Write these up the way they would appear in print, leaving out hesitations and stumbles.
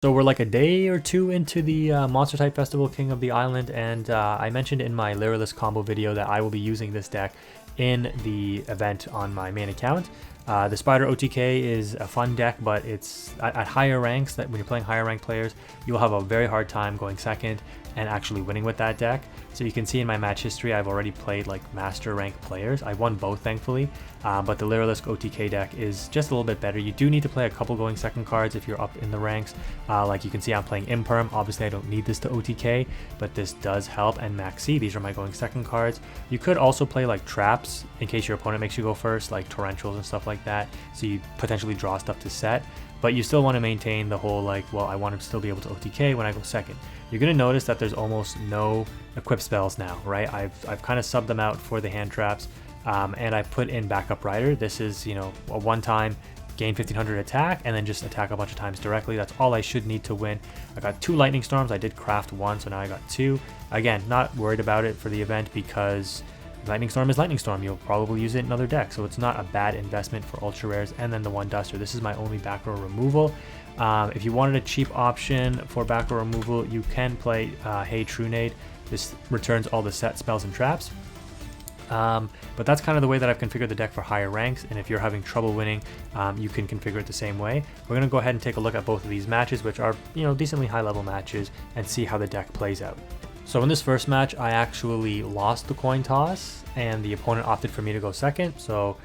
So we're like a day or two into the Monster Type Festival King of the Island, and I mentioned in my LYRILUSC combo video that I will be using this deck in the event on my main account. The Spider OTK is a fun deck, but it's at higher ranks, that when you're playing higher ranked players, you'll have a very hard time going second and actually winning with that deck. So you can see in my match history, I've already played like master rank players. I won both, thankfully, but the LYRILUSC OTK deck is just a little bit better. You do need to play a couple going second cards if you're up in the ranks. Like you can see, I'm playing Imperm. Obviously, I don't need this to OTK, but this does help. And Maxi, these are my going second cards. You could also play like traps in case your opponent makes you go first, like torrentials and stuff like that. So you potentially draw stuff to set. But you still want to maintain the whole like, well, I want to still be able to OTK when I go second. You're going to notice that there's almost no equip spells now, right? I've kind of subbed them out for the hand traps, and I put in Backup Rider. This is, you know, a one-time gain 1500 attack and then just attack a bunch of times directly. That's all I should need to win. I got 2 Lightning Storms. I did craft 1, so now I got 2. Again, not worried about it for the event because Lightning Storm is Lightning Storm. You'll probably use it in another deck, so it's not a bad investment for ultra rares. And then the 1 Duster. This is my only back row removal. If you wanted a cheap option for back row removal, you can play Hey Trunade. This returns all the set spells and traps. But that's kind of the way that I've configured the deck for higher ranks, and if you're having trouble winning, you can configure it the same way. We're going to go ahead and take a look at both of these matches, which are, you know, decently high level matches, and see how the deck plays out. So in this first match, I actually lost the coin toss, and the opponent opted for me to go second. So,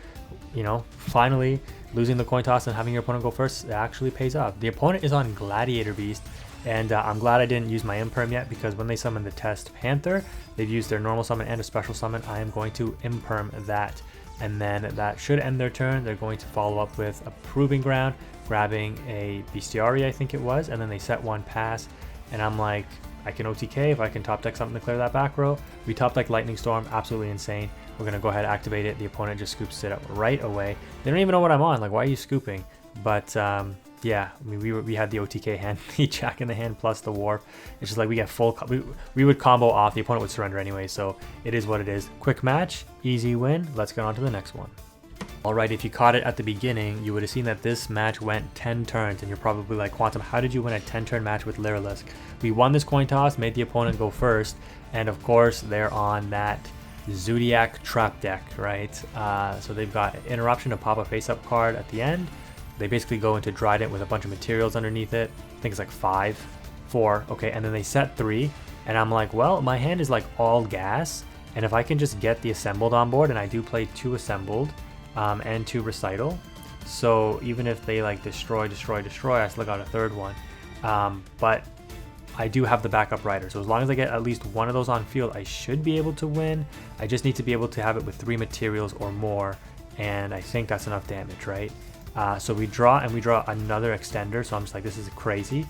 you know, finally losing the coin toss and having your opponent go first, it actually pays off. The opponent is on Gladiator Beast, and I'm glad I didn't use my Imperm yet, because when they summon the Test Panther, they've used their normal summon and a special summon. I am going to Imperm that, and then that should end their turn. They're going to follow up with a Proving Ground, grabbing a Bestiary, I think it was, and then they set 1 pass, and I'm like, I can OTK if I can top deck something to clear that back row. We top deck Lightning Storm, absolutely insane. We're gonna go ahead and activate it. The opponent just scoops it up right away. They don't even know what I'm on, like, why are you scooping? But yeah, I mean, we had the OTK hand, the Jack in the hand plus the Warp. It's just like we get full, we would combo off, the opponent would surrender anyway, so it is what it is. Quick match, easy win. Let's get on to the next one. Alright, if you caught it at the beginning, you would have seen that this match went 10 turns, and you're probably like, Quantum, how did you win a 10-turn match with LYRILUSC? We won this coin toss, made the opponent go first, and of course, they're on that Zodiac Trap deck, right? So they've got Interruption to pop a face-up card at the end. They basically go into Trident with a bunch of materials underneath it. I think it's like 4, okay, and then they set 3, and I'm like, well, my hand is like all gas, and if I can just get the Assembled on board, and I do play 2 Assembled, and 2 Recital, so even if they like destroy, I still got a 3rd one. But I do have the Backup Rider, so as long as I get at least 1 of those on field, I should be able to win. I just need to be able to have it with 3 materials or more, and I think that's enough damage, right? So we draw, and we draw another Extender, so I'm just like, this is crazy.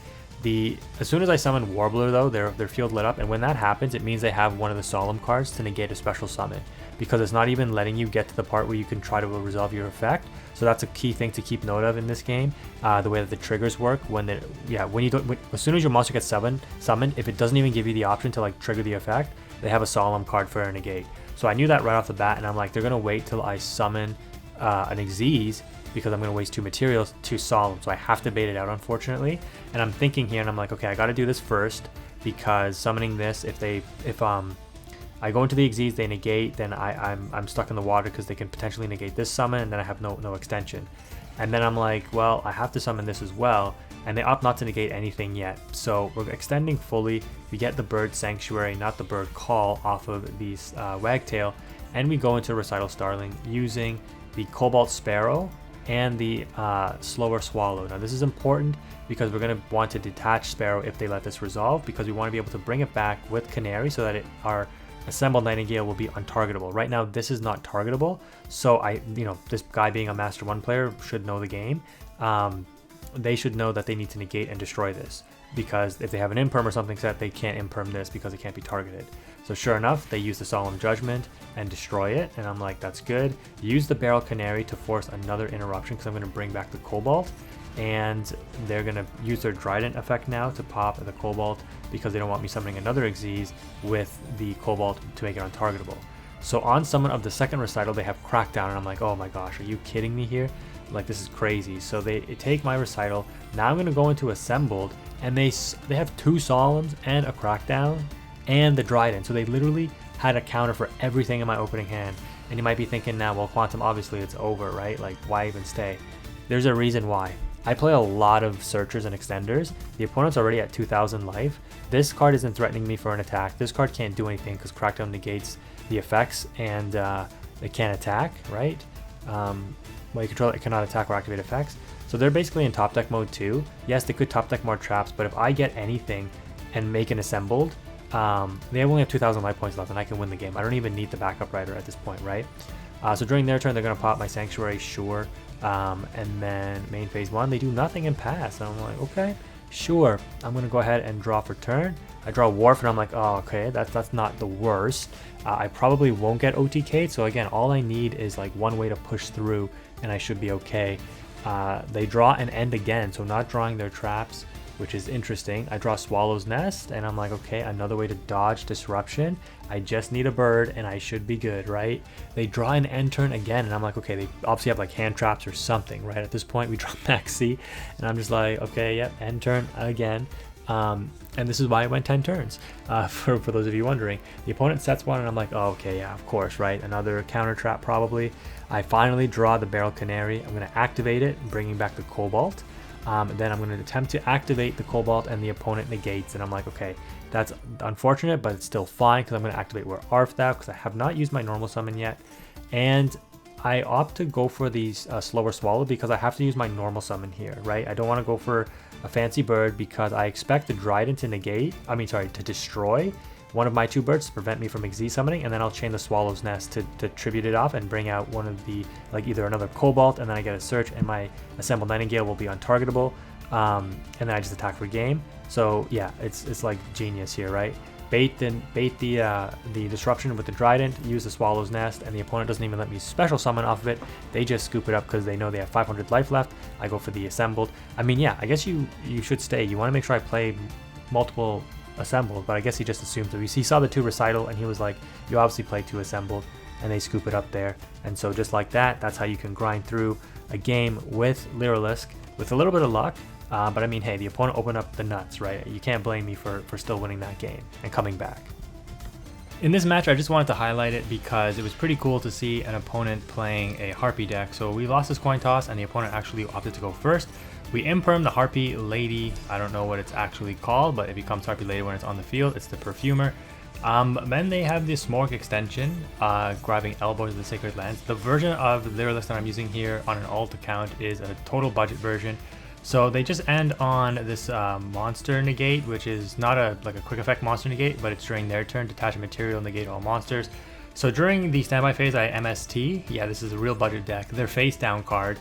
As soon as I summon Warbler though, their field lit up, and when that happens, it means they have one of the Solemn cards to negate a special summon, because it's not even letting you get to the part where you can try to resolve your effect. So that's a key thing to keep note of in this game, the way that the triggers work. As soon as your monster gets summoned, if it doesn't even give you the option to like trigger the effect, they have a Solemn card for a negate. So I knew that right off the bat, and I'm like, they're gonna wait till I summon an Xyz, because I'm going to waste 2 materials to Solemn, so I have to bait it out, unfortunately. And I'm thinking here, and I'm like, okay, I got to do this first, because summoning this, if I go into the Xyz, they negate, then I'm stuck in the water, because they can potentially negate this summon, and then I have no extension. And then I'm like, well, I have to summon this as well, and they opt not to negate anything yet. So we're extending fully. We get the Bird Sanctuary, not the Bird Call, off of these Wagtail, and we go into Recital Starling using the Cobalt Sparrow and the Slower Swallow. Now this is important because we're going to want to detach Sparrow if they let this resolve, because we want to be able to bring it back with Canary so that our Assembled Nightingale will be untargetable. Right now this is not targetable, so this guy being a Master 1 player should know the game. They should know that they need to negate and destroy this, because if they have an Imperm or something set, they can't Imperm this because it can't be targeted. So sure enough, they use the Solemn Judgment and destroy it, and I'm like, that's good. Use the Barrel Canary to force another interruption, because I'm going to bring back the Cobalt, and they're going to use their Trident effect now to pop the Cobalt, because they don't want me summoning another Xyz with the Cobalt to make it untargetable. So on summon of the second Recital, they have Crackdown, and I'm like, oh my gosh, are you kidding me here? Like, this is crazy. So they take my Recital. Now I'm going to go into Assembled, and they have 2 Solemns and a Crackdown and the Dryden. So they literally had a counter for everything in my opening hand. And you might be thinking now, well, Quantum, obviously it's over, right? Like, why even stay? There's a reason why. I play a lot of Searchers and Extenders. The opponent's already at 2,000 life. This card isn't threatening me for an attack. This card can't do anything because Crackdown negates the effects, and it can't attack, right? Well, you control it cannot attack or activate effects. So they're basically in top deck mode too. Yes, they could top deck more traps, but if I get anything and make an Assembled, they only have 2,000 life points left, and I can win the game. I don't even need the backup rider at this point, right? So during their turn, they're going to pop my Sanctuary, sure. And then main phase 1, they do nothing and pass. And I'm like, okay, sure. I'm going to go ahead and draw for turn. I draw Wharf, and I'm like, oh, okay, that's not the worst. I probably won't get OTK'd. So again, all I need is like one way to push through, and I should be okay. They draw and end again, so not drawing their traps, which is interesting. I draw Swallow's Nest, and I'm like, okay, another way to dodge Disruption. I just need a bird, and I should be good, right? They draw an end turn again, and I'm like, okay, they obviously have like hand traps or something, right? At this point, we draw Maxi, and I'm just like, okay, yep, end turn again. And this is why it went 10 turns, for those of you wondering. The opponent sets one, and I'm like, oh, okay, yeah, of course, right? Another counter trap probably. I finally draw the Barrel Canary. I'm going to activate it, bringing back the Cobalt. Then I'm going to attempt to activate the Cobalt, and the opponent negates, and I'm like, okay, that's unfortunate, but it's still fine because I'm going to activate Where Art Thou, because I have not used my normal summon yet. And I opt to go for the slower Swallow because I have to use my normal summon here, right? I don't want to go for a fancy bird because I expect the Dryden to to destroy one of my 2 birds to prevent me from Xyz summoning, and then I'll chain the Swallow's Nest to tribute it off and bring out one of the, like, either another Cobalt, and then I get a Search, and my Assembled Nightingale will be untargetable, and then I just attack for game. So yeah, it's like genius here, right? Bait the Disruption with the Dryden, use the Swallow's Nest, and the opponent doesn't even let me special summon off of it. They just scoop it up because they know they have 500 life left. I go for the Assembled. I mean, yeah, I guess you should stay. You want to make sure I play multiple Assembled, but I guess he just assumed that he saw the 2 Recital, and he was like, you obviously play 2 Assembled, and they scoop it up there. And so just like that, that's how you can grind through a game with LYRILUSC with a little bit of luck. But I mean, hey, the opponent opened up the nuts, right? You can't blame me for still winning that game and coming back. In this match, I just wanted to highlight it because it was pretty cool to see an opponent playing a Harpy deck. So we lost this coin toss, and the opponent actually opted to go first. We imperm the Harpy Lady. I don't know what it's actually called, but it becomes Harpy Lady when it's on the field. It's the Perfumer. Then they have this Smorg extension, grabbing Elbow to the Sacred Lands. The version of LYRILUSC that I'm using here on an alt account is a total budget version. So they just end on this monster negate, which is not a quick effect monster negate, but it's during their turn, detach a material, negate all monsters. So during the standby phase, I MST. Yeah, this is a real budget deck. Their face down card,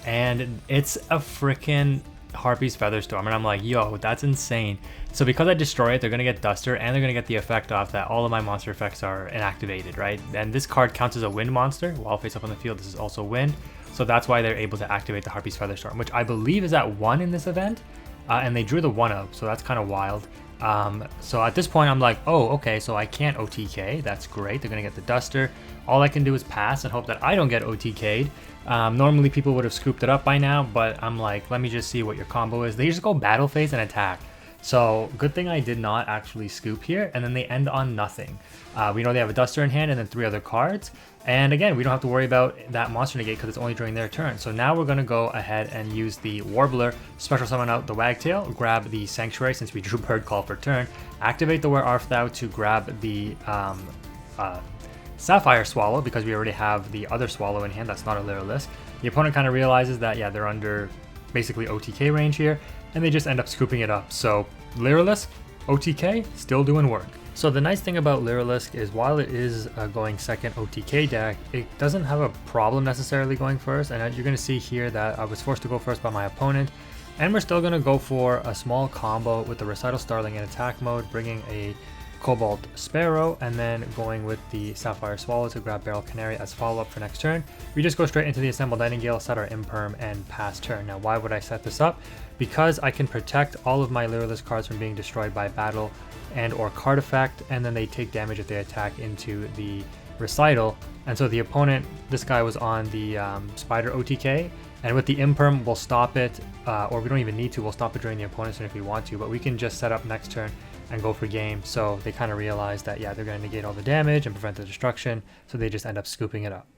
and it's a freaking Harpy's Featherstorm, and I'm like, yo, that's insane. So because I destroy it, they're gonna get Duster, and they're gonna get the effect off that all of my monster effects are inactivated, right? And this card counts as a wind monster. While face up on the field, this is also wind. So that's why they're able to activate the Harpy's Featherstorm, which I believe is at 1 in this event. And they drew the 1-up, so that's kind of wild. So at this point, I'm like, oh, okay, so I can't OTK. That's great. They're going to get the Duster. All I can do is pass and hope that I don't get OTK'd. Normally, people would have scooped it up by now, but I'm like, let me just see what your combo is. They just go battle phase and attack. So good thing I did not actually scoop here, and then they end on nothing. We know they have a Duster in hand and then 3 other cards. And again, we don't have to worry about that monster negate because it's only during their turn. So now we're going to go ahead and use the Warbler, special summon out the Wagtail, grab the Sanctuary since we drew Bird Call for turn, activate the Where Art Thou to grab the Sapphire Swallow because we already have the other Swallow in hand. That's not a LYRILUSC. The opponent kind of realizes that, yeah, they're under basically OTK range here, and they just end up scooping it up. So LYRILUSC, OTK, still doing work. So the nice thing about LYRILUSC is while it is going second OTK deck, it doesn't have a problem necessarily going first. And you're going to see here that I was forced to go first by my opponent. And we're still going to go for a small combo with the Recital Starling in attack mode, bringing a Cobalt Sparrow, and then going with the Sapphire Swallow to grab Barrel Canary as follow-up for next turn. We just go straight into the Assembled Nightingale, set our Imperm, and pass turn. Now, why would I set this up? Because I can protect all of my LYRILUSC cards from being destroyed by battle and or card effect, and then they take damage if they attack into the Recital, and so the opponent, this guy was on the Spider OTK, and with the imperm we'll stop it, or we don't even need to, we'll stop it during the opponent's turn if we want to, but we can just set up next turn and go for game. So they kind of realize that, yeah, they're going to negate all the damage and prevent the destruction, so they just end up scooping it up.